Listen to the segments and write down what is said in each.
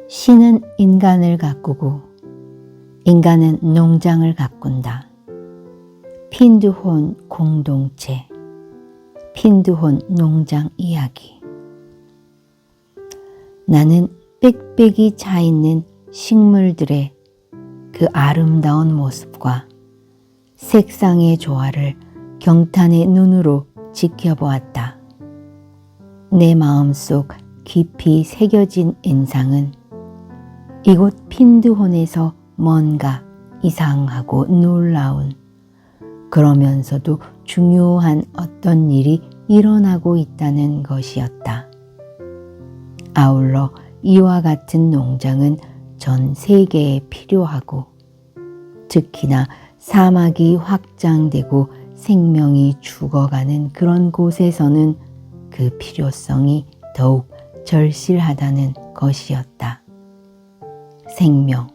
신은 인간을 가꾸고 인간은 농장을 가꾼다. 핀드혼 공동체, 핀드혼 농장 이야기. 나는 빽빽이 차 있는 식물들의 그 아름다운 모습과 색상의 조화를 경탄의 눈으로 지켜보았다. 내 마음속 깊이 새겨진 인상은 이곳 핀드혼에서 뭔가 이상하고 놀라운, 그러면서도 중요한 어떤 일이 일어나고 있다는 것이었다. 아울러 이와 같은 농장은 전 세계에 필요하고, 특히나 사막이 확장되고 생명이 죽어가는 그런 곳에서는 그 필요성이 더욱 절실하다는 것이었다. 생명,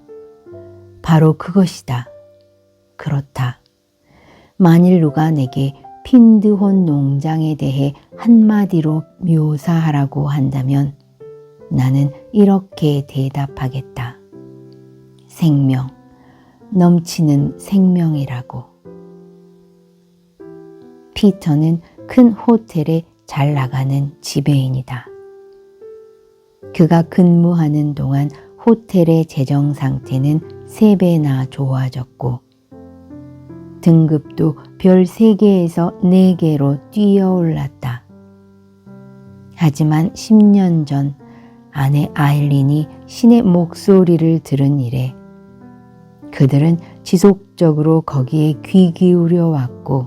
바로 그것이다. 그렇다. 만일 누가 내게 핀드혼 농장에 대해 한마디로 묘사하라고 한다면 나는 이렇게 대답하겠다. 생명, 넘치는 생명이라고. 피터는 큰 호텔에 잘 나가는 지배인이다. 그가 근무하는 동안 호텔의 재정 상태는 3배나 좋아졌고 등급도 별 3개에서 4개로 뛰어올랐다. 하지만 10년 전 아내 아일린이 신의 목소리를 들은 이래 그들은 지속적으로 거기에 귀 기울여 왔고,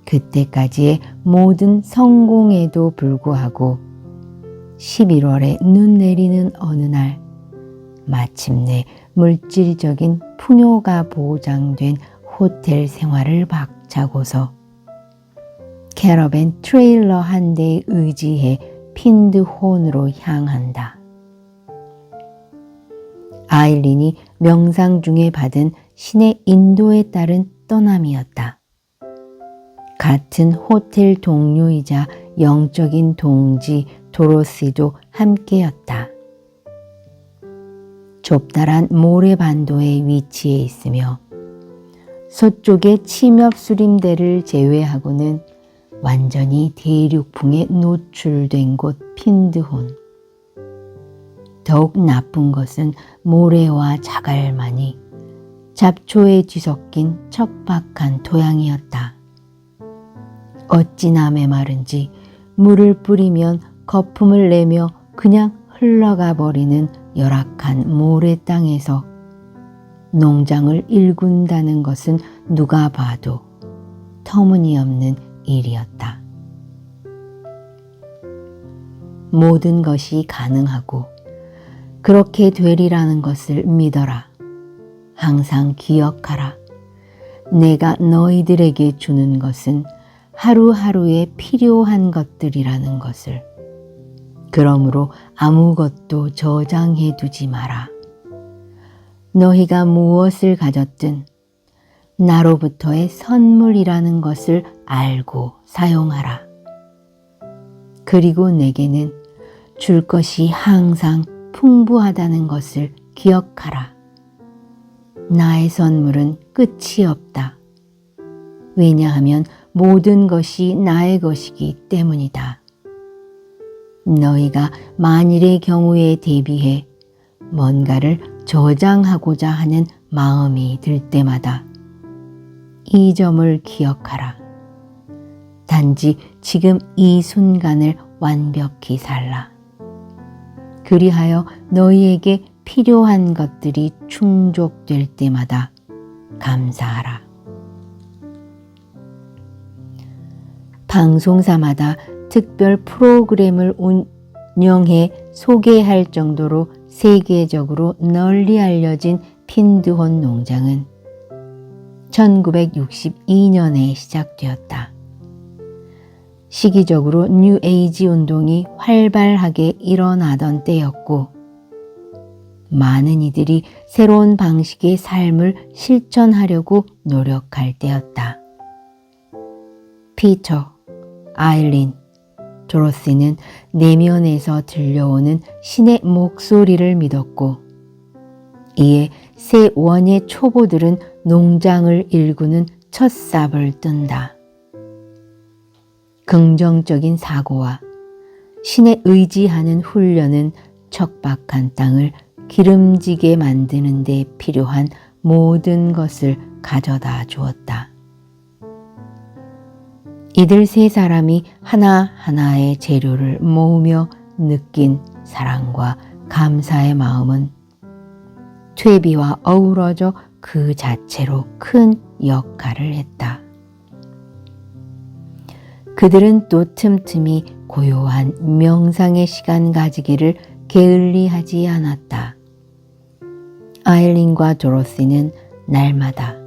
그때까지의 모든 성공에도 불구하고 11월에 눈 내리는 어느 날 마침내 물질적인 풍요가 보장된 호텔 생활을 박차고서 캐러밴 트레일러 한 대에 의지해 핀드혼으로 향한다. 아일린이 명상 중에 받은 신의 인도에 따른 떠남이었다. 같은 호텔 동료이자 영적인 동지 도로시도 함께였다. 좁다란 모래반도에 위치해 있으며 서쪽의 침엽수림대를 제외하고는 완전히 대륙풍에 노출된 곳 핀드혼. 더욱 나쁜 것은 모래와 자갈만이 잡초에 뒤섞인 척박한 토양이었다. 어찌나 메마른지 물을 뿌리면 거품을 내며 그냥 흘러가 버리는 열악한 모래 땅에서 농장을 일군다는 것은 누가 봐도 터무니없는 일이었다. 모든 것이 가능하고 그렇게 되리라는 것을 믿어라. 항상 기억하라. 내가 너희들에게 주는 것은 하루하루에 필요한 것들이라는 것을. 그러므로 아무것도 저장해 두지 마라. 너희가 무엇을 가졌든 나로부터의 선물이라는 것을 알고 사용하라. 그리고 내게는 줄 것이 항상 풍부하다는 것을 기억하라. 나의 선물은 끝이 없다. 왜냐하면 모든 것이 나의 것이기 때문이다. 너희가 만일의 경우에 대비해 뭔가를 저장하고자 하는 마음이 들 때마다 이 점을 기억하라. 단지 지금 이 순간을 완벽히 살라. 그리하여 너희에게 필요한 것들이 충족될 때마다 감사하라. 방송사마다 특별 프로그램을 운영해 소개할 정도로 세계적으로 널리 알려진 핀드혼 농장은 1962년에 시작되었다. 시기적으로 뉴 에이지 운동이 활발하게 일어나던 때였고, 많은 이들이 새로운 방식의 삶을 실천하려고 노력할 때였다. 피터, 아일린, 도로시는 내면에서 들려오는 신의 목소리를 믿었고, 이에 새 원예 초보들은 농장을 일구는 첫 삽을 뜬다. 긍정적인 사고와 신에 의지하는 훈련은 척박한 땅을 기름지게 만드는 데 필요한 모든 것을 가져다 주었다. 이들 세 사람이 하나하나의 재료를 모으며 느낀 사랑과 감사의 마음은 퇴비와 어우러져 그 자체로 큰 역할을 했다. 그들은 또 틈틈이 고요한 명상의 시간 가지기를 게을리하지 않았다. 아일린과 도로시는 날마다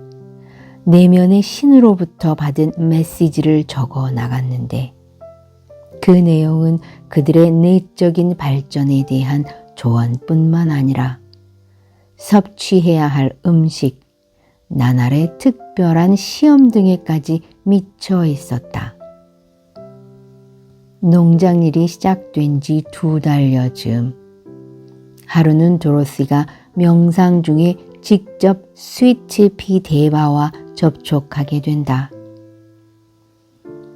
내면의 신으로부터 받은 메시지를 적어 나갔는데, 그 내용은 그들의 내적인 발전에 대한 조언뿐만 아니라 섭취해야 할 음식, 나날의 특별한 시험 등에까지 미쳐 있었다. 농장일이 시작된 지 2달여 즈음, 하루는 도로시가 명상 중에 직접 스위트피 대바와 접촉하게 된다.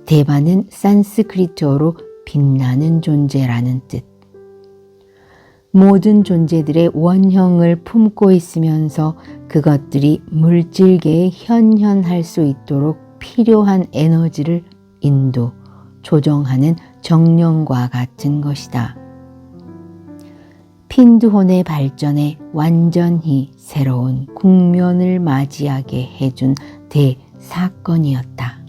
대바는 산스크리트어로 빛나는 존재라는 뜻. 모든 존재들의 원형을 품고 있으면서 그것들이 물질계에 현현할 수 있도록 필요한 에너지를 인도, 조정하는 정령과 같은 것이다. 핀드혼의 발전에 완전히 새로운 국면을 맞이하게 해준 대사건이었다.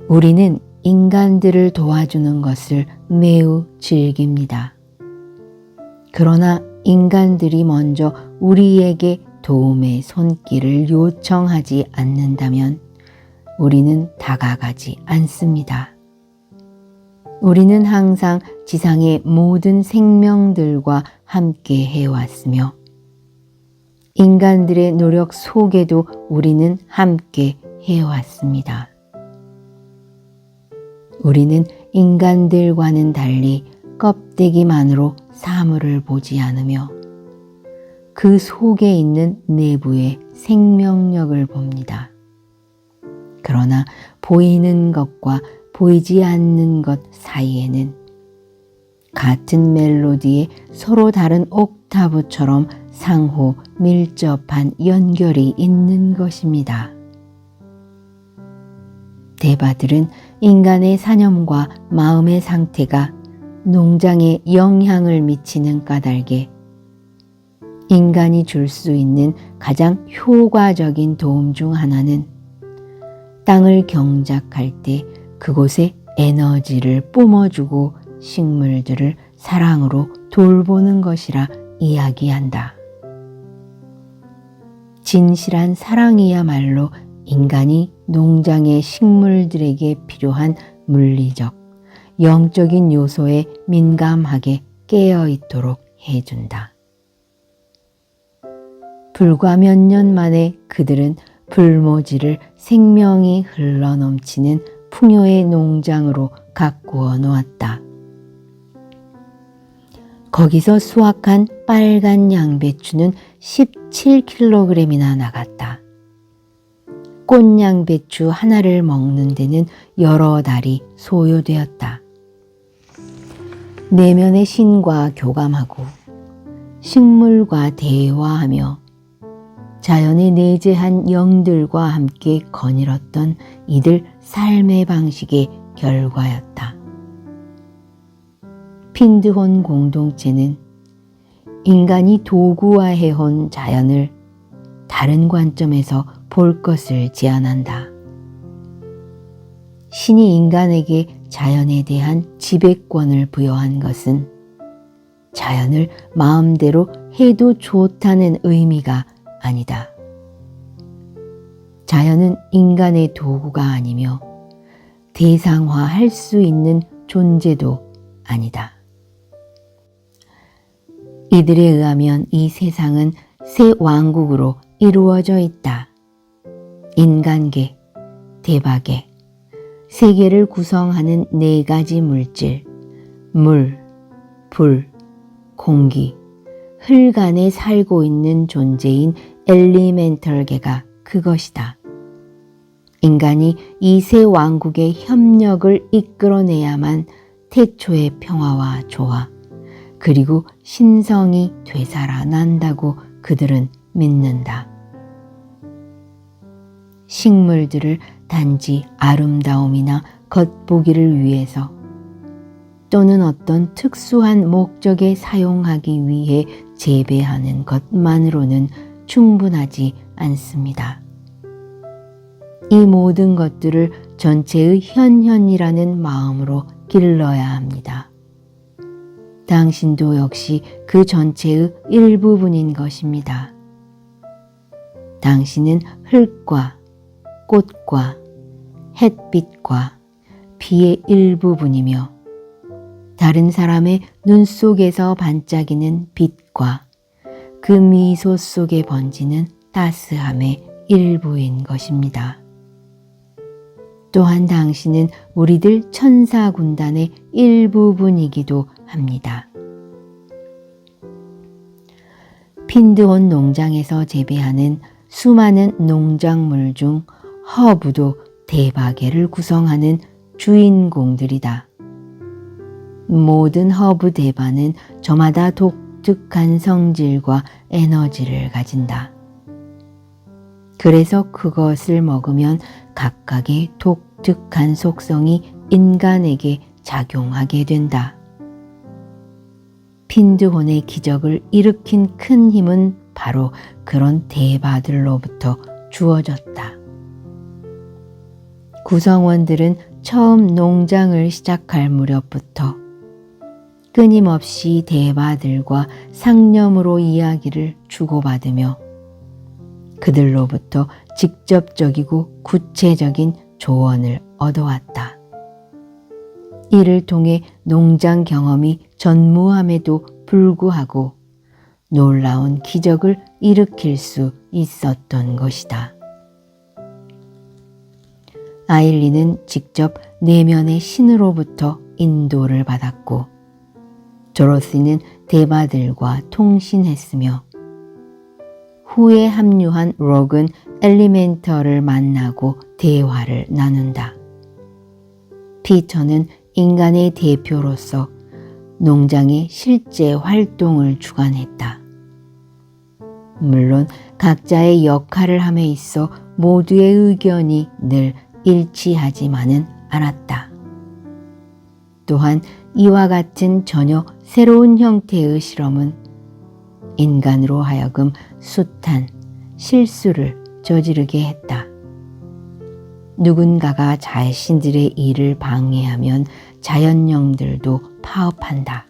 우리는 인간들을 도와주는 것을 매우 즐깁니다. 그러나 인간들이 먼저 우리에게 도움의 손길을 요청하지 않는다면 우리는 다가가지 않습니다. 우리는 항상 지상의 모든 생명들과 함께 해왔으며, 인간들의 노력 속에도 우리는 함께 해왔습니다. 우리는 인간들과는 달리 껍데기만으로 사물을 보지 않으며 그 속에 있는 내부의 생명력을 봅니다. 그러나 보이는 것과 보이지 않는 것 사이에는 같은 멜로디에 서로 다른 옥타브처럼 상호 밀접한 연결이 있는 것입니다. 대바들은 인간의 사념과 마음의 상태가 농장에 영향을 미치는 까닭에 인간이 줄 수 있는 가장 효과적인 도움 중 하나는 땅을 경작할 때 그곳에 에너지를 뿜어주고 식물들을 사랑으로 돌보는 것이라 이야기한다. 진실한 사랑이야말로 인간이 농장의 식물들에게 필요한 물리적, 영적인 요소에 민감하게 깨어 있도록 해준다. 불과 몇 년 만에 그들은 불모지를 생명이 흘러넘치는 풍요의 농장으로 가꾸어 놓았다. 거기서 수확한 빨간 양배추는 17kg이나 나갔다. 꽃양배추 하나를 먹는 데는 여러 달이 소요되었다. 내면의 신과 교감하고 식물과 대화하며 자연에 내재한 영들과 함께 거닐었던 이들 삶의 방식의 결과였다. 핀드혼 공동체는 인간이 도구화해온 자연을 다른 관점에서 볼 것을 제안한다. 신이 인간에게 자연에 대한 지배권을 부여한 것은 자연을 마음대로 해도 좋다는 의미가 아니다. 자연은 인간의 도구가 아니며 대상화할 수 있는 존재도 아니다. 이들에 의하면 이 세상은 새 왕국으로 이루어져 있다. 인간계, 대바계, 세계를 구성하는 네 가지 물질, 물, 불, 공기, 흙 안에 살고 있는 존재인 엘리멘털계가 그것이다. 인간이 이 세 왕국의 협력을 이끌어내야만 태초의 평화와 조화, 그리고 신성이 되살아난다고 그들은 믿는다. 식물들을 단지 아름다움이나 겉보기를 위해서 또는 어떤 특수한 목적에 사용하기 위해 재배하는 것만으로는 충분하지 않습니다. 이 모든 것들을 전체의 현현이라는 마음으로 길러야 합니다. 당신도 역시 그 전체의 일부분인 것입니다. 당신은 흙과 꽃과 햇빛과 비의 일부분이며 다른 사람의 눈 속에서 반짝이는 빛과 그 미소 속에 번지는 따스함의 일부인 것입니다. 또한 당신은 우리들 천사 군단의 일부분이기도 합니다. 핀드혼 농장에서 재배하는 수많은 농작물 중 허브도 대바게를 구성하는 주인공들이다. 모든 허브 대바는 저마다 독특한 성질과 에너지를 가진다. 그래서 그것을 먹으면 각각의 독특한 속성이 인간에게 작용하게 된다. 핀드혼의 기적을 일으킨 큰 힘은 바로 그런 대바들로부터 주어졌다. 구성원들은 처음 농장을 시작할 무렵부터 끊임없이 대바들과 상념으로 이야기를 주고받으며 그들로부터 직접적이고 구체적인 조언을 얻어왔다. 이를 통해 농장 경험이 전무함에도 불구하고 놀라운 기적을 일으킬 수 있었던 것이다. 아일린은 직접 내면의 신으로부터 인도를 받았고 도로시는 대바들과 통신했으며 후에 합류한 록은 엘리멘터를 만나고 대화를 나눈다. 피터는 인간의 대표로서 농장의 실제 활동을 주관했다. 물론 각자의 역할을 함에 있어 모두의 의견이 늘 일치하지만은 않았다. 또한 이와 같은 전혀 새로운 형태의 실험은 인간으로 하여금 숱한 실수를 저지르게 했다. 누군가가 자신들의 일을 방해하면 자연령들도 파업한다.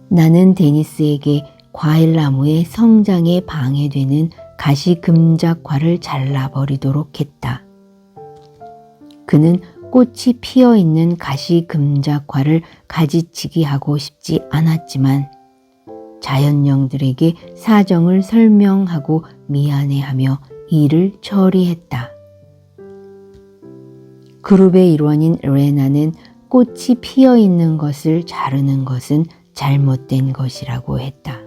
나는 데니스에게 과일나무의 성장에 방해되는 가시금작화를 잘라버리도록 했다. 그는 꽃이 피어있는 가시금작화를 가지치기 하고 싶지 않았지만 자연령들에게 사정을 설명하고 미안해하며 일을 처리했다. 그룹의 일원인 레나는 꽃이 피어있는 것을 자르는 것은 잘못된 것이라고 했다.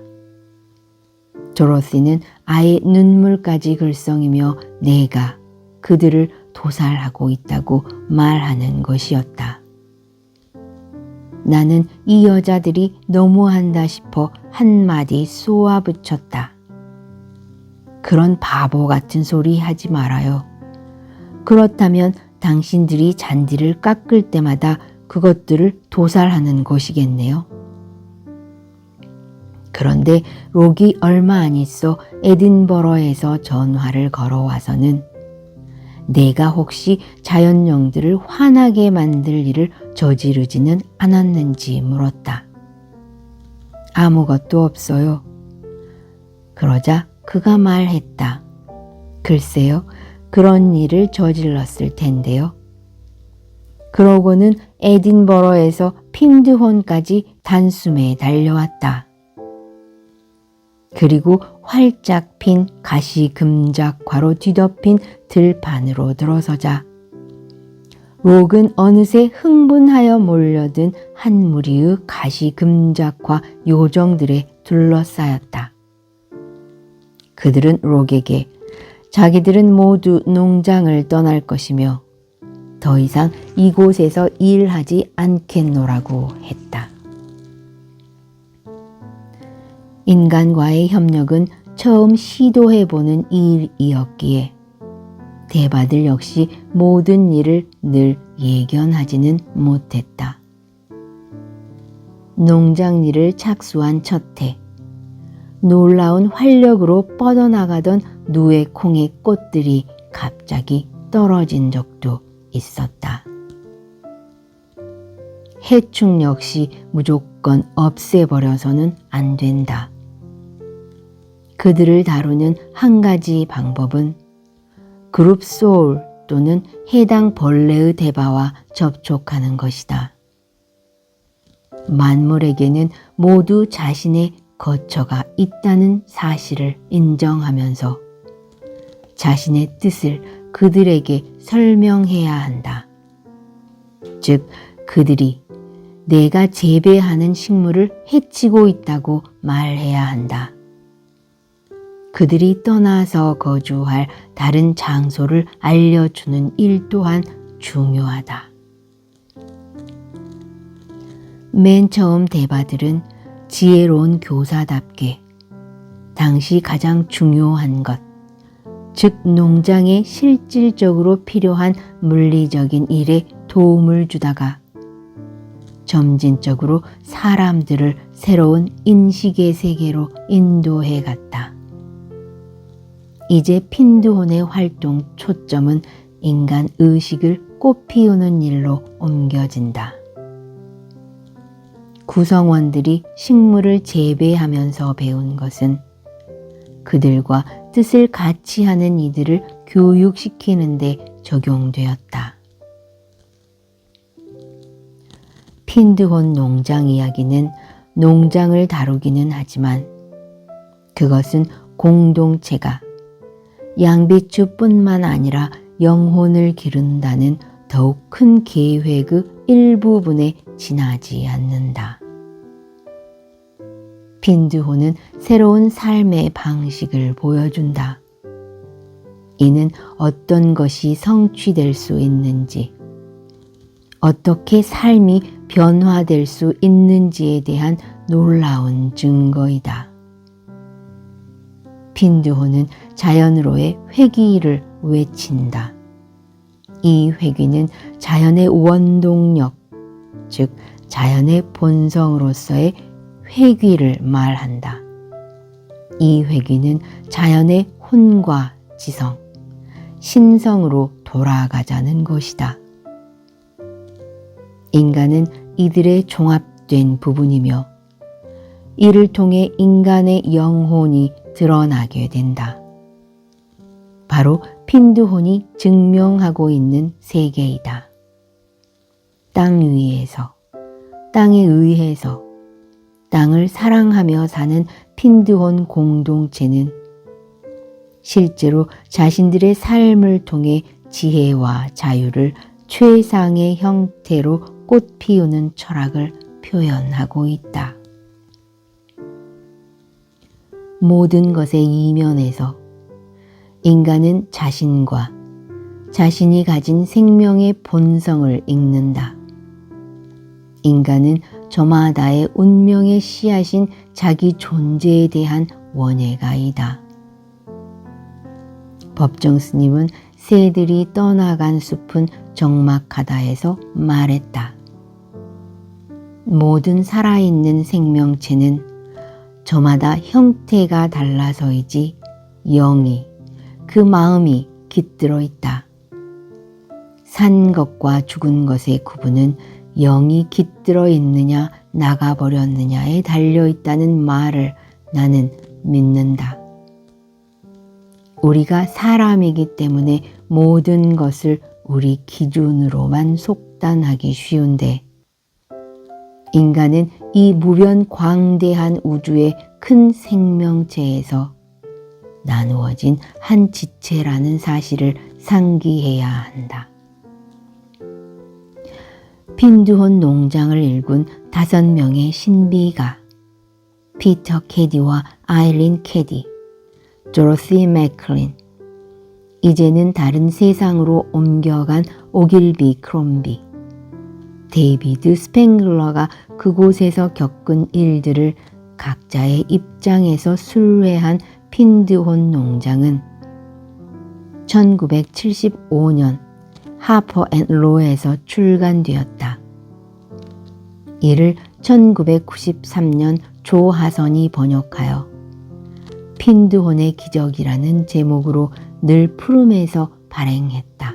도로시는 아예 눈물까지 글썽이며 내가 그들을 도살하고 있다고 말하는 것이었다. 나는 이 여자들이 너무한다 싶어 한마디 쏘아붙였다. 그런 바보 같은 소리 하지 말아요. 그렇다면 당신들이 잔디를 깎을 때마다 그것들을 도살하는 것이겠네요. 그런데 록이 얼마 안 있어 에딘버러에서 전화를 걸어와서는 내가 혹시 자연령들을 화나게 만들 일을 저지르지는 않았는지 물었다. 아무것도 없어요. 그러자 그가 말했다. 글쎄요, 그런 일을 저질렀을 텐데요. 그러고는 에딘버러에서 핀드혼까지 단숨에 달려왔다. 그리고 활짝 핀 가시 금작화로 뒤덮인 들판으로 들어서자 록은 어느새 흥분하여 몰려든 한 무리의 가시 금작화 요정들에 둘러싸였다. 그들은 록에게 자기들은 모두 농장을 떠날 것이며 더 이상 이곳에서 일하지 않겠노라고 했다. 인간과의 협력은 처음 시도해보는 일이었기에 대바들 역시 모든 일을 늘 예견하지는 못했다. 농장 일을 착수한 첫 해, 놀라운 활력으로 뻗어나가던 누에콩의 꽃들이 갑자기 떨어진 적도 있었다. 해충 역시 무조건 없애버려서는 안 된다. 그들을 다루는 한 가지 방법은 그룹 소울 또는 해당 벌레의 대바와 접촉하는 것이다. 만물에게는 모두 자신의 거처가 있다는 사실을 인정하면서 자신의 뜻을 그들에게 설명해야 한다. 즉, 그들이 내가 재배하는 식물을 해치고 있다고 말해야 한다. 그들이 떠나서 거주할 다른 장소를 알려주는 일 또한 중요하다. 맨 처음 대바들은 지혜로운 교사답게 당시 가장 중요한 것, 즉 농장에 실질적으로 필요한 물리적인 일에 도움을 주다가 점진적으로 사람들을 새로운 인식의 세계로 인도해 갔다. 이제 핀드혼의 활동 초점은 인간 의식을 꽃피우는 일로 옮겨진다. 구성원들이 식물을 재배하면서 배운 것은 그들과 뜻을 같이 하는 이들을 교육시키는 데 적용되었다. 핀드혼 농장 이야기는 농장을 다루기는 하지만 그것은 공동체가 양배추뿐만 아니라 영혼을 기른다는 더욱 큰 계획의 일부분에 지나지 않는다. 핀드혼은 새로운 삶의 방식을 보여준다. 이는 어떤 것이 성취될 수 있는지, 어떻게 삶이 변화될 수 있는지에 대한 놀라운 증거이다. 핀드혼은 자연으로의 회귀를 외친다. 이 회귀는 자연의 원동력, 즉 자연의 본성으로서의 회귀를 말한다. 이 회귀는 자연의 혼과 지성, 신성으로 돌아가자는 것이다. 인간은 이들의 종합된 부분이며 이를 통해 인간의 영혼이 드러나게 된다. 바로 핀드혼이 증명하고 있는 세계이다. 땅 위에서, 땅에 의해서 땅을 사랑하며 사는 핀드혼 공동체는 실제로 자신들의 삶을 통해 지혜와 자유를 최상의 형태로 꽃 피우는 철학을 표현하고 있다. 모든 것의 이면에서 인간은 자신과 자신이 가진 생명의 본성을 읽는다. 인간은 저마다의 운명의 씨앗인 자기 존재에 대한 원예가이다. 법정 스님은 새들이 떠나간 숲은 적막하다에서 말했다. 모든 살아있는 생명체는 저마다 형태가 달라서이지 영이, 그 마음이 깃들어 있다. 산 것과 죽은 것의 구분은 영이 깃들어 있느냐 나가버렸느냐에 달려있다는 말을 나는 믿는다. 우리가 사람이기 때문에 모든 것을 우리 기준으로만 속단하기 쉬운데 인간은 이 무변 광대한 우주의 큰 생명체에서 나누어진 한 지체라는 사실을 상기해야 한다. 핀드혼 농장을 일군 5명의 신비가 피터 캐디와 아일린 캐디, 도로시 맥클린, 이제는 다른 세상으로 옮겨간 오길비 크롬비, 데이비드 스팽글러가 그곳에서 겪은 일들을 각자의 입장에서 순례한 핀드혼 농장은 1975년 하퍼 앤 로에서 출간되었다. 이를 1993년 조하선이 번역하여 핀드혼의 기적이라는 제목으로 늘 푸름에서 발행했다.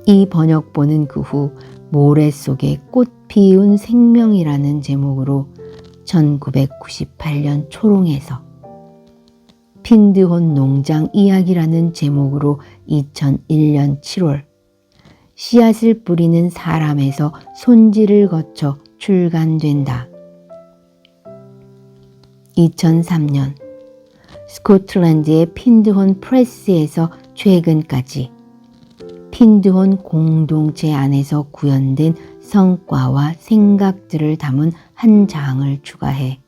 이 번역본은 그 후 모래 속에 꽃 피운 생명이라는 제목으로 1998년 초롱에서 핀드혼 농장 이야기라는 제목으로 2001년 7월 씨앗을 뿌리는 사람에서 손질을 거쳐 출간된다. 2003년 스코틀랜드의 핀드혼 프레스에서 최근까지 핀드혼 공동체 안에서 구현된 성과와 생각들을 담은 한 장을 추가해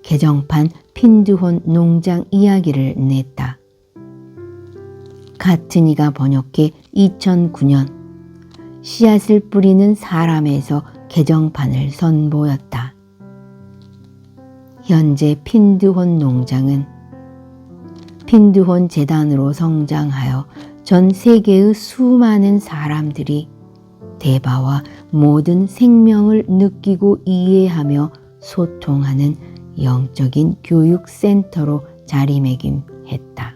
개정판 핀드혼 농장 이야기를 냈다. 같은 이가 번역해 2009년 씨앗을 뿌리는 사람에서 개정판을 선보였다. 현재 핀드혼 농장은 핀드혼 재단으로 성장하여 전 세계의 수많은 사람들이 대바와 모든 생명을 느끼고 이해하며 소통하는 영적인 교육센터로 자리매김했다.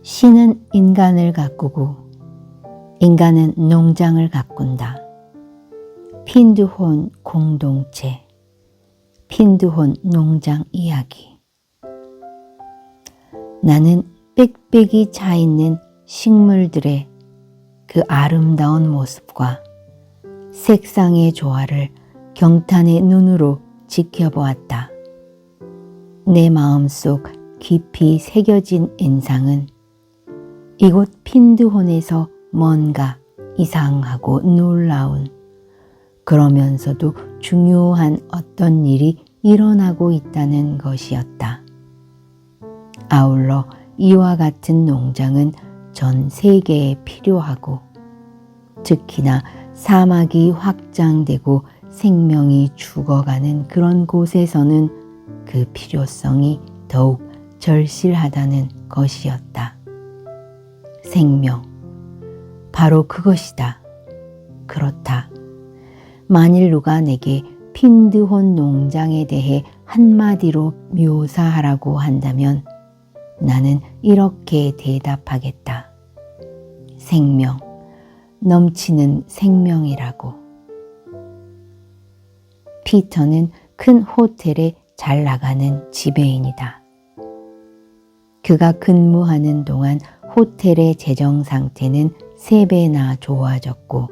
신은 인간을 가꾸고 인간은 농장을 가꾼다. 핀드혼 공동체, 핀드혼 농장 이야기. 나는 빽빽이 차 있는 식물들의 그 아름다운 모습과 색상의 조화를 경탄의 눈으로 지켜보았다. 내 마음속 깊이 새겨진 인상은 이곳 핀드혼에서 뭔가 이상하고 놀라운, 그러면서도 중요한 어떤 일이 일어나고 있다는 것이었다. 아울러 이와 같은 농장은 전 세계에 필요하고, 특히나 사막이 확장되고 생명이 죽어가는 그런 곳에서는 그 필요성이 더욱 절실하다는 것이었다. 생명, 바로 그것이다. 그렇다. 만일 누가 내게 핀드혼 농장에 대해 한마디로 묘사하라고 한다면 나는 이렇게 대답하겠다. 생명, 넘치는 생명이라고. 피터는 큰 호텔에 잘 나가는 지배인이다. 그가 근무하는 동안 호텔의 재정 상태는 3배나 좋아졌고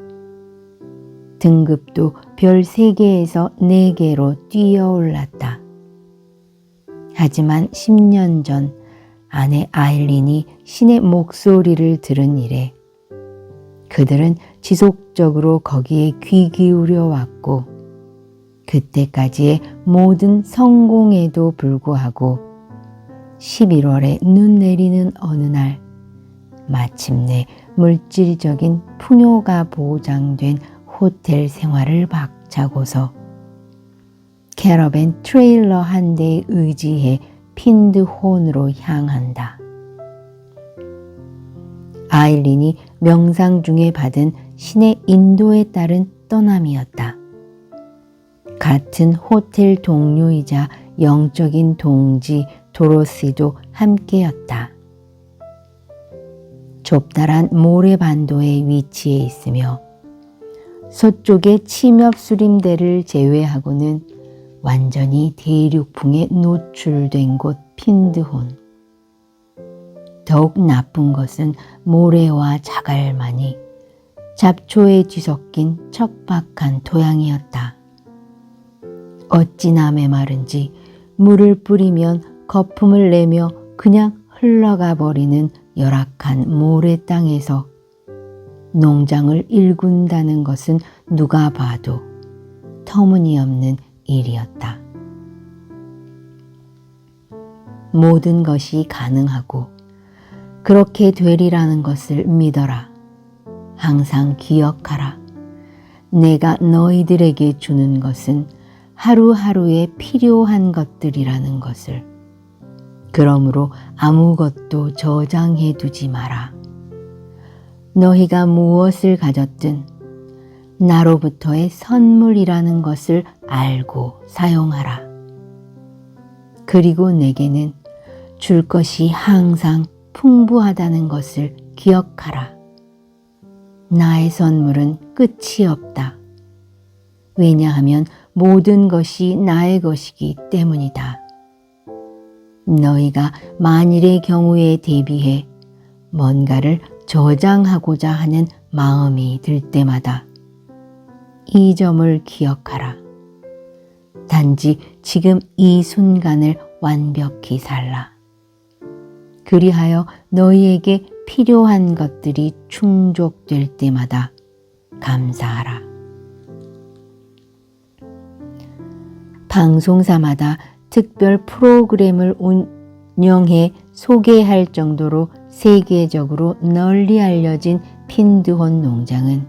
등급도 별 3개에서 4개로 뛰어올랐다. 하지만 10년 전 아내 아일린이 신의 목소리를 들은 이래 그들은 지속적으로 거기에 귀 기울여 왔고 그때까지의 모든 성공에도 불구하고 11월에 눈 내리는 어느 날 마침내 물질적인 풍요가 보장된 호텔 생활을 박차고서 캐러밴 트레일러 한 대에 의지해 핀드혼으로 향한다. 아일린이 명상 중에 받은 신의 인도에 따른 떠남이었다. 같은 호텔 동료이자 영적인 동지 도로시도 함께였다. 좁다란 모래반도에 위치해 있으며 서쪽의 침엽수림대를 제외하고는 완전히 대륙풍에 노출된 곳 핀드혼. 더욱 나쁜 것은 모래와 자갈만이 잡초에 뒤섞인 척박한 토양이었다. 어찌나 메마른지 물을 뿌리면 거품을 내며 그냥 흘러가 버리는 열악한 모래 땅에서 농장을 일군다는 것은 누가 봐도 터무니없는 일이었다. 모든 것이 가능하고 그렇게 되리라는 것을 믿어라. 항상 기억하라. 내가 너희들에게 주는 것은 하루하루에 필요한 것들이라는 것을. 그러므로 아무것도 저장해 두지 마라. 너희가 무엇을 가졌든 나로부터의 선물이라는 것을 알고 사용하라. 그리고 내게는 줄 것이 항상 풍부하다는 것을 기억하라. 나의 선물은 끝이 없다. 왜냐하면 모든 것이 나의 것이기 때문이다. 너희가 만일의 경우에 대비해 뭔가를 저장하고자 하는 마음이 들 때마다 이 점을 기억하라. 단지 지금 이 순간을 완벽히 살라. 그리하여 너희에게 필요한 것들이 충족될 때마다 감사하라. 방송사마다 특별 프로그램을 운영해 소개할 정도로 세계적으로 널리 알려진 핀드혼 농장은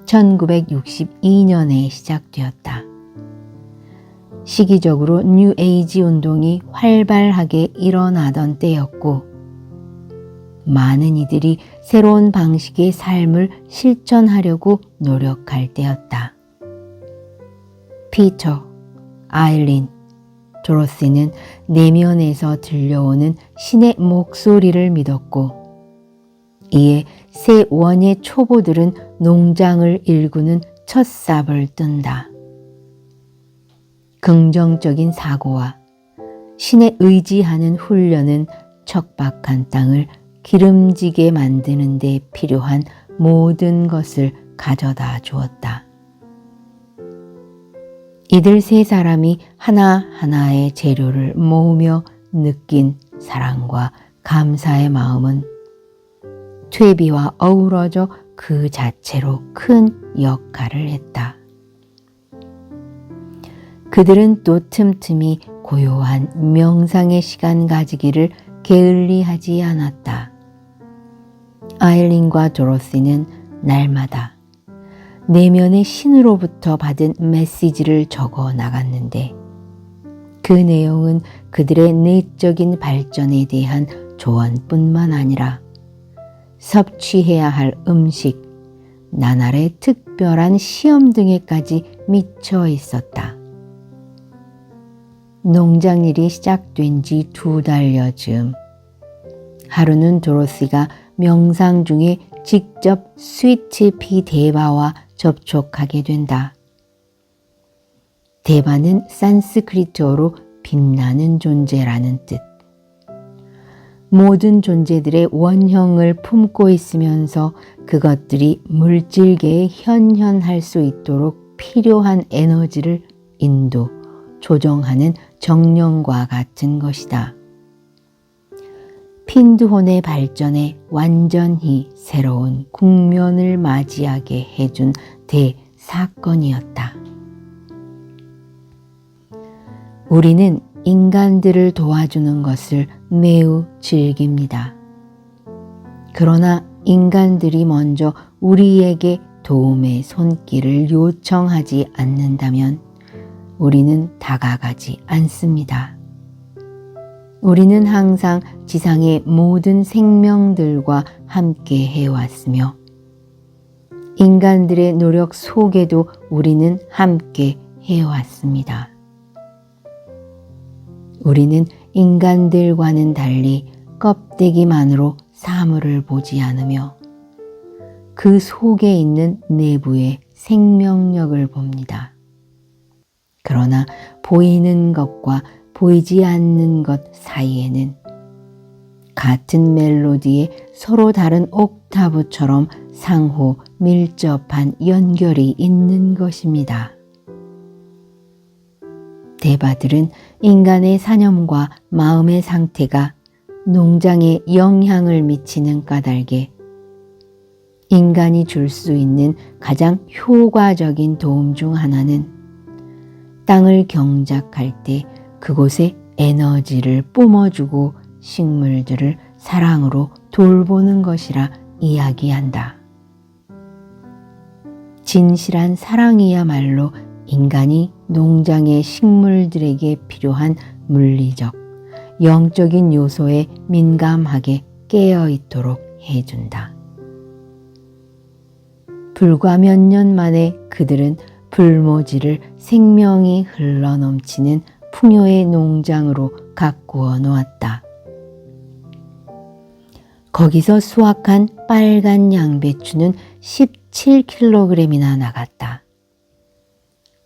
1962년에 시작되었다. 시기적으로 뉴에이지 운동이 활발하게 일어나던 때였고 많은 이들이 새로운 방식의 삶을 실천하려고 노력할 때였다. 피터, 아일린, 도로시는 내면에서 들려오는 신의 목소리를 믿었고 이에 새 원의 초보들은 농장을 일구는 첫 삽을 뜬다. 긍정적인 사고와 신에 의지하는 훈련은 척박한 땅을 기름지게 만드는 데 필요한 모든 것을 가져다 주었다. 이들 세 사람이 하나하나의 재료를 모으며 느낀 사랑과 감사의 마음은 퇴비와 어우러져 그 자체로 큰 역할을 했다. 그들은 또 틈틈이 고요한 명상의 시간 가지기를 게을리하지 않았다. 아일린과 도로시는 날마다 내면의 신으로부터 받은 메시지를 적어 나갔는데 그 내용은 그들의 내적인 발전에 대한 조언뿐만 아니라 섭취해야 할 음식, 나날의 특별한 시험 등에까지 미쳐 있었다. 농장일이 시작된 지 2달여 즈음 하루는 도로시가 명상 중에 직접 스위트피 대바와 접촉하게 된다. 대바는 산스크리트어로 빛나는 존재라는 뜻. 모든 존재들의 원형을 품고 있으면서 그것들이 물질계에 현현할 수 있도록 필요한 에너지를 인도, 조정하는 정령과 같은 것이다. 핀드혼의 발전에 완전히 새로운 국면을 맞이하게 해준 대사건이었다. 우리는 인간들을 도와주는 것을 매우 즐깁니다. 그러나 인간들이 먼저 우리에게 도움의 손길을 요청하지 않는다면 우리는 다가가지 않습니다. 우리는 항상 지상의 모든 생명들과 함께 해왔으며 인간들의 노력 속에도 우리는 함께 해왔습니다. 우리는 인간들과는 달리 껍데기만으로 사물을 보지 않으며 그 속에 있는 내부의 생명력을 봅니다. 그러나 보이는 것과 보이지 않는 것 사이에는 같은 멜로디에 서로 다른 옥타브처럼 상호 밀접한 연결이 있는 것입니다. 대바들은 인간의 사념과 마음의 상태가 농장에 영향을 미치는 까닭에 인간이 줄 수 있는 가장 효과적인 도움 중 하나는 땅을 경작할 때 그곳에 에너지를 뿜어주고 식물들을 사랑으로 돌보는 것이라 이야기한다. 진실한 사랑이야말로 인간이 농장의 식물들에게 필요한 물리적, 영적인 요소에 민감하게 깨어있도록 해준다. 불과 몇 년 만에 그들은 불모지를 생명이 흘러넘치는 풍요의 농장으로 가꾸어 놓았다. 거기서 수확한 빨간 양배추는 17kg이나 나갔다.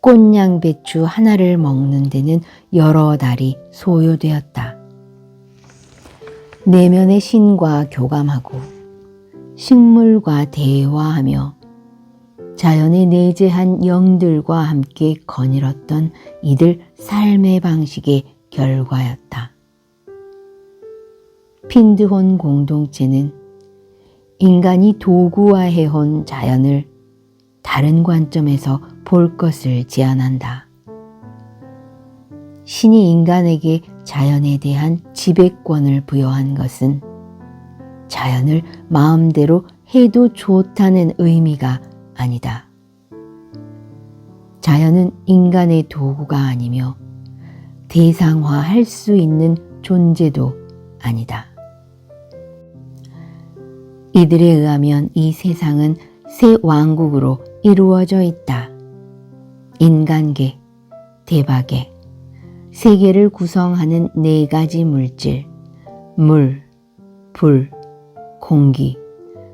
꽃양배추 하나를 먹는 데는 여러 달이 소요되었다. 내면의 신과 교감하고 식물과 대화하며 자연에 내재한 영들과 함께 거닐었던 이들 삶의 방식의 결과였다. 핀드혼 공동체는 인간이 도구화해온 자연을 다른 관점에서 볼 것을 제안한다. 신이 인간에게 자연에 대한 지배권을 부여한 것은 자연을 마음대로 해도 좋다는 의미가 아니다. 자연은 인간의 도구가 아니며 대상화할 수 있는 존재도 아니다. 이들에 의하면 이 세상은 새 왕국으로 이루어져 있다. 인간계, 대바계, 세계를 구성하는 4가지 물질, 물, 불, 공기,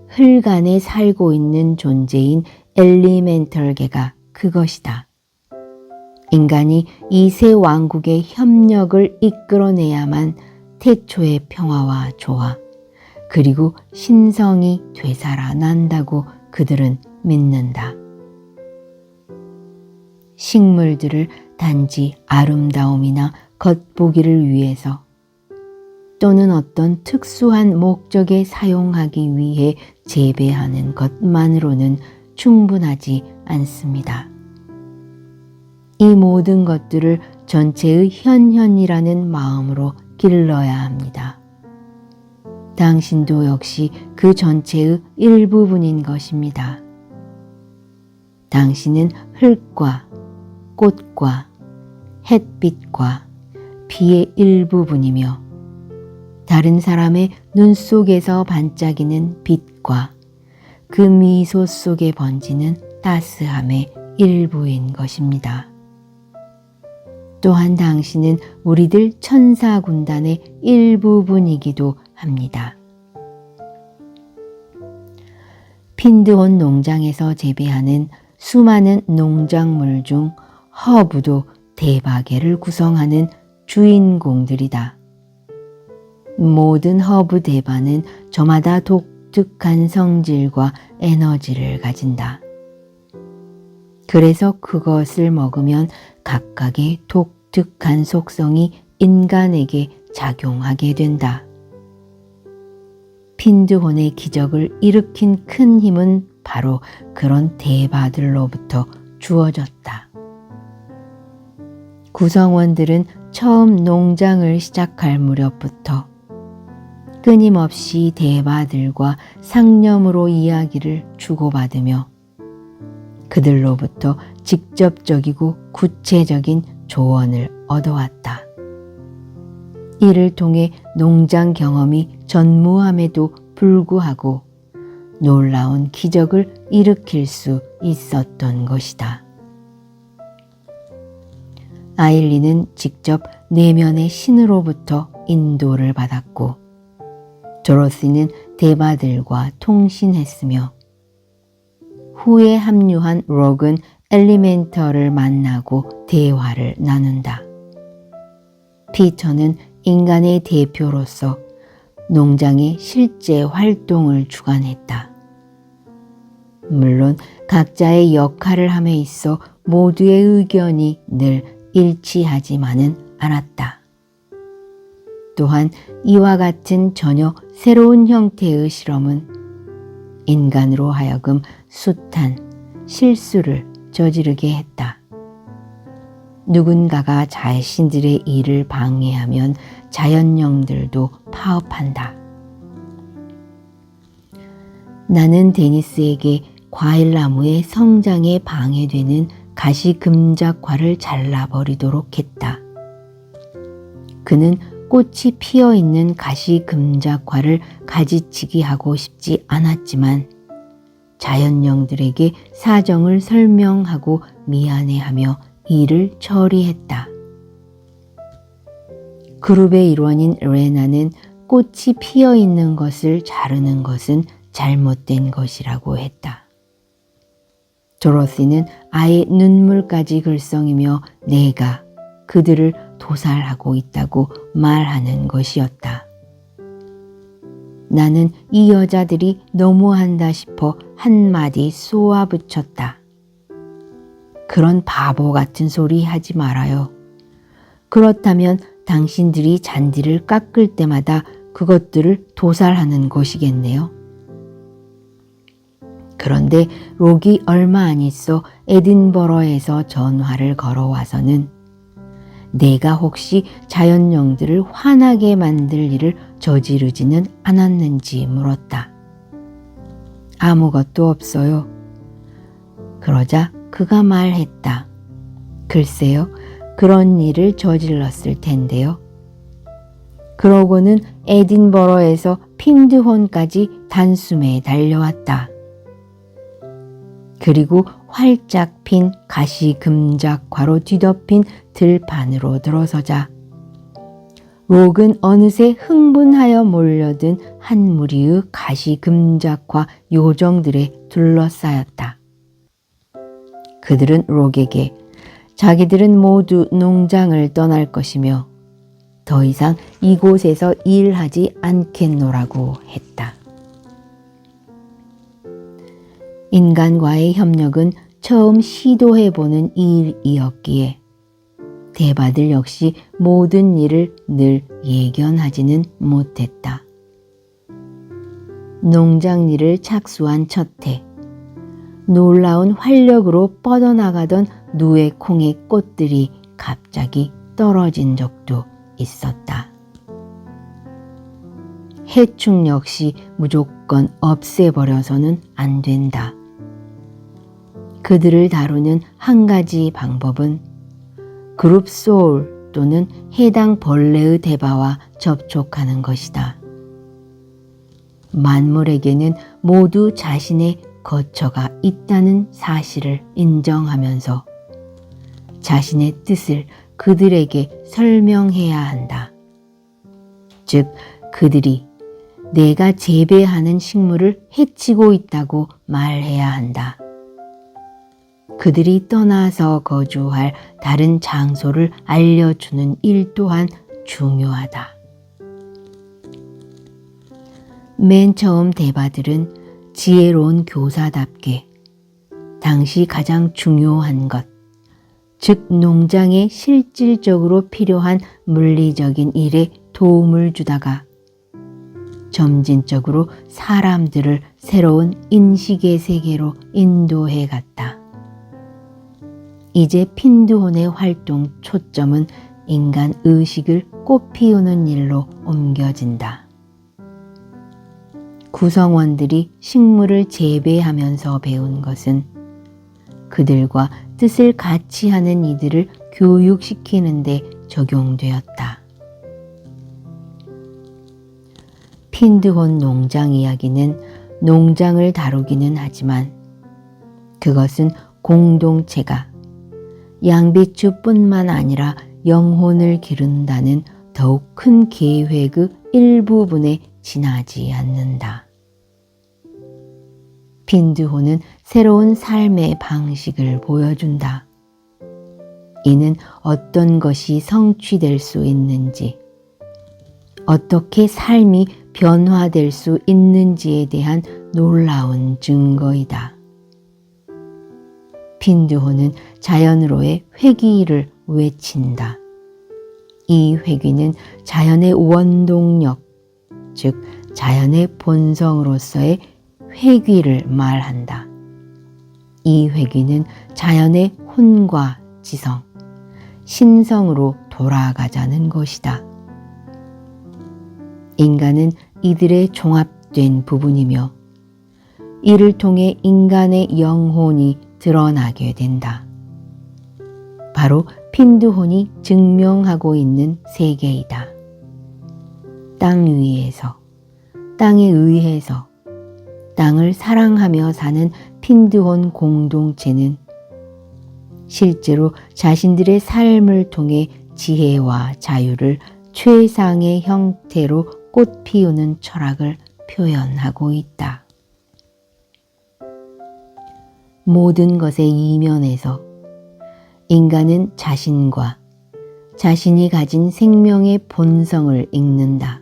흙 안에 살고 있는 존재인 엘리멘털계가 그것이다. 인간이 이 새 왕국의 협력을 이끌어내야만 태초의 평화와 조화, 그리고 신성이 되살아난다고 그들은 믿는다. 식물들을 단지 아름다움이나 겉보기를 위해서 또는 어떤 특수한 목적에 사용하기 위해 재배하는 것만으로는 충분하지 않습니다. 이 모든 것들을 전체의 현현이라는 마음으로 길러야 합니다. 당신도 역시 그 전체의 일부분인 것입니다. 당신은 흙과 꽃과 햇빛과 비의 일부분이며 다른 사람의 눈 속에서 반짝이는 빛과 그 미소 속에 번지는 따스함의 일부인 것입니다. 또한 당신은 우리들 천사 군단의 일부분이기도 합니다. 핀드혼 농장에서 재배하는 수많은 농작물 중 허브도 대바계를 구성하는 주인공들이다. 모든 허브 대바는 저마다 독특한 성질과 에너지를 가진다. 그래서 그것을 먹으면 각각의 독특한 속성이 인간에게 작용하게 된다. 핀드혼의 기적을 일으킨 큰 힘은 바로 그런 대바들로부터 주어졌다. 구성원들은 처음 농장을 시작할 무렵부터 끊임없이 대바들과 상념으로 이야기를 주고받으며 그들로부터 직접적이고 구체적인 조언을 얻어왔다. 이를 통해 농장 경험이 전무함에도 불구하고 놀라운 기적을 일으킬 수 있었던 것이다. 아일린은 직접 내면의 신으로부터 인도를 받았고 도로시는 대바들과 통신했으며 후에 합류한 록은 엘리멘터를 만나고 대화를 나눈다. 피터는 인간의 대표로서 농장의 실제 활동을 주관했다. 물론 각자의 역할을 함에 있어 모두의 의견이 늘 일치하지만은 않았다. 또한 이와 같은 전혀 새로운 형태의 실험은 인간으로 하여금 숱한 실수를 저지르게 했다. 누군가가 자신들의 일을 방해하면 자연령들도 파업한다. 나는 데니스에게 과일나무의 성장에 방해되는 가시금작화를 잘라버리도록 했다. 그는 꽃이 피어있는 가시금작화를 가지치기 하고 싶지 않았지만 자연령들에게 사정을 설명하고 미안해하며 일을 처리했다. 그룹의 일원인 레나는 꽃이 피어있는 것을 자르는 것은 잘못된 것이라고 했다. 도로시는 아예 눈물까지 글썽이며 내가 그들을 도살하고 있다고 말하는 것이었다. 나는 이 여자들이 너무한다 싶어 한마디 쏘아붙였다. 그런 바보 같은 소리 하지 말아요. 그렇다면 당신들이 잔디를 깎을 때마다 그것들을 도살하는 것이겠네요. 그런데 록이 얼마 안 있어 에딘버러에서 전화를 걸어와서는 내가 혹시 자연령들을 화나게 만들 일을 저지르지는 않았는지 물었다. 아무것도 없어요. 그러자 그가 말했다. 글쎄요, 그런 일을 저질렀을 텐데요. 그러고는 에딘버러에서 핀드혼까지 단숨에 달려왔다. 그리고 활짝 핀 가시금작화로 뒤덮인 들판으로 들어서자 록은 어느새 흥분하여 몰려든 한 무리의 가시금작화 요정들에 둘러싸였다. 그들은 록에게 자기들은 모두 농장을 떠날 것이며 더 이상 이곳에서 일하지 않겠노라고 했다. 인간과의 협력은 처음 시도해보는 일이었기에 대바들 역시 모든 일을 늘 예견하지는 못했다. 농장 일을 착수한 첫 해, 놀라운 활력으로 뻗어나가던 누에 콩의 꽃들이 갑자기 떨어진 적도 있었다. 해충 역시 무조건 없애버려서는 안 된다. 그들을 다루는 한 가지 방법은 그룹 소울 또는 해당 벌레의 대바와 접촉하는 것이다. 만물에게는 모두 자신의 거처가 있다는 사실을 인정하면서 자신의 뜻을 그들에게 설명해야 한다. 즉, 그들이 내가 재배하는 식물을 해치고 있다고 말해야 한다. 그들이 떠나서 거주할 다른 장소를 알려주는 일 또한 중요하다. 맨 처음 대바들은 지혜로운 교사답게 당시 가장 중요한 것, 즉 농장에 실질적으로 필요한 물리적인 일에 도움을 주다가 점진적으로 사람들을 새로운 인식의 세계로 인도해 갔다. 이제 핀드혼의 활동 초점은 인간 의식을 꽃피우는 일로 옮겨진다. 구성원들이 식물을 재배하면서 배운 것은 그들과 뜻을 같이 하는 이들을 교육시키는 데 적용되었다. 핀드혼 농장 이야기는 농장을 다루기는 하지만 그것은 공동체가 양배추뿐만 아니라 영혼을 기른다는 더욱 큰 계획의 일부분에 지나지 않는다. 핀드혼은 새로운 삶의 방식을 보여준다. 이는 어떤 것이 성취될 수 있는지, 어떻게 삶이 변화될 수 있는지에 대한 놀라운 증거이다. 핀드호는 자연으로의 회귀를 외친다. 이 회귀는 자연의 원동력, 즉 자연의 본성으로서의 회귀를 말한다. 이 회귀는 자연의 혼과 지성, 신성으로 돌아가자는 것이다. 인간은 이들의 종합된 부분이며 이를 통해 인간의 영혼이 드러나게 된다. 바로 핀드혼이 증명하고 있는 세계이다. 땅 위에서, 땅에 의해서 땅을 사랑하며 사는 핀드혼 공동체는 실제로 자신들의 삶을 통해 지혜와 자유를 최상의 형태로 꽃 피우는 철학을 표현하고 있다. 모든 것의 이면에서 인간은 자신과 자신이 가진 생명의 본성을 읽는다.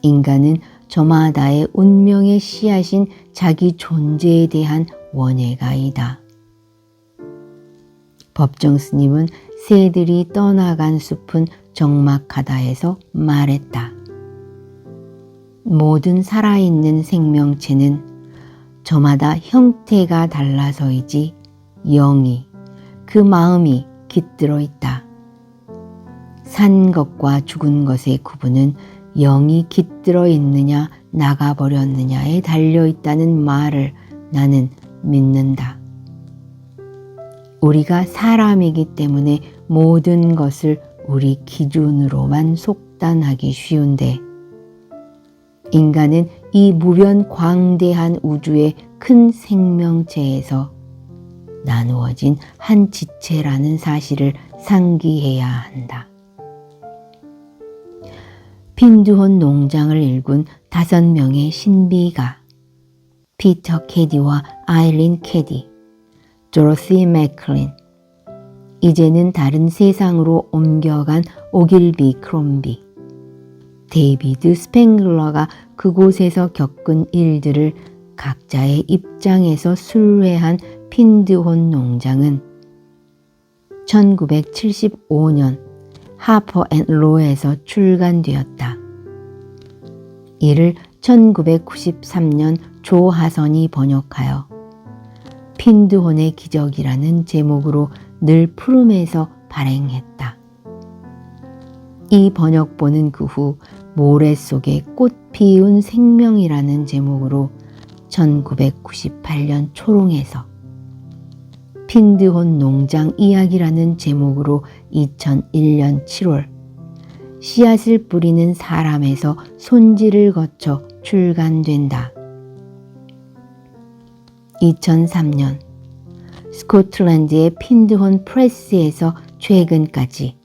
인간은 저마다의 운명의 씨앗인 자기 존재에 대한 원예가이다. 법정 스님은 새들이 떠나간 숲은 적막하다에서 말했다. 모든 살아있는 생명체는 저마다 형태가 달라서이지 영이, 그 마음이 깃들어 있다. 산 것과 죽은 것의 구분은 영이 깃들어 있느냐 나가버렸느냐에 달려있다는 말을 나는 믿는다. 우리가 사람이기 때문에 모든 것을 우리 기준으로만 속단하기 쉬운데 인간은 이 무변 광대한 우주의 큰 생명체에서 나누어진 한 지체라는 사실을 상기해야 한다. 핀드혼 농장을 일군 5명의 신비가 피터 캐디와 아일린 캐디, 조로시 맥클린, 이제는 다른 세상으로 옮겨간 오길비 크롬비, 데이비드 스팽글러가 그곳에서 겪은 일들을 각자의 입장에서 순례한 핀드혼 농장은 1975년 하퍼 앤 로에서 출간되었다. 이를 1993년 조하선이 번역하여 핀드혼의 기적이라는 제목으로 늘 푸름에서 발행했다. 이 번역본은 그 후 모래 속에 꽃 피운 생명이라는 제목으로 1998년 초롱에서 핀드혼 농장 이야기라는 제목으로 2001년 7월 씨앗을 뿌리는 사람에서 손질을 거쳐 출간된다. 2003년 스코틀랜드의 핀드혼 프레스에서 최근까지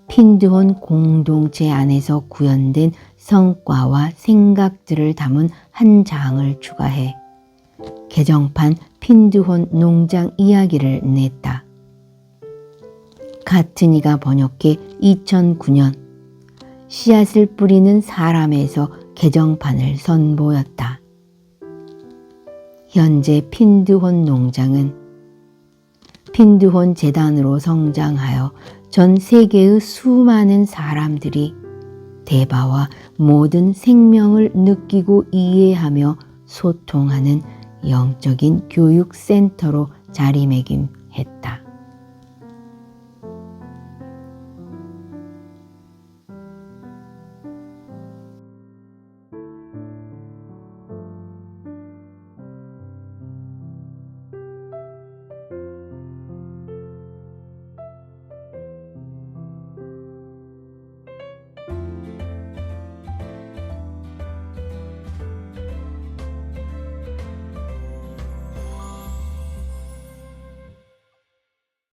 핀드혼 공동체 안에서 구현된 성과와 생각들을 담은 한 장을 추가해 개정판 핀드혼 농장 이야기를 냈다. 같은이가 번역해 2009년 씨앗을 뿌리는 사람에서 개정판을 선보였다. 현재 핀드혼 농장은 핀드혼 재단으로 성장하여 전 세계의 수많은 사람들이 대바와 모든 생명을 느끼고 이해하며 소통하는 영적인 교육센터로 자리매김했다.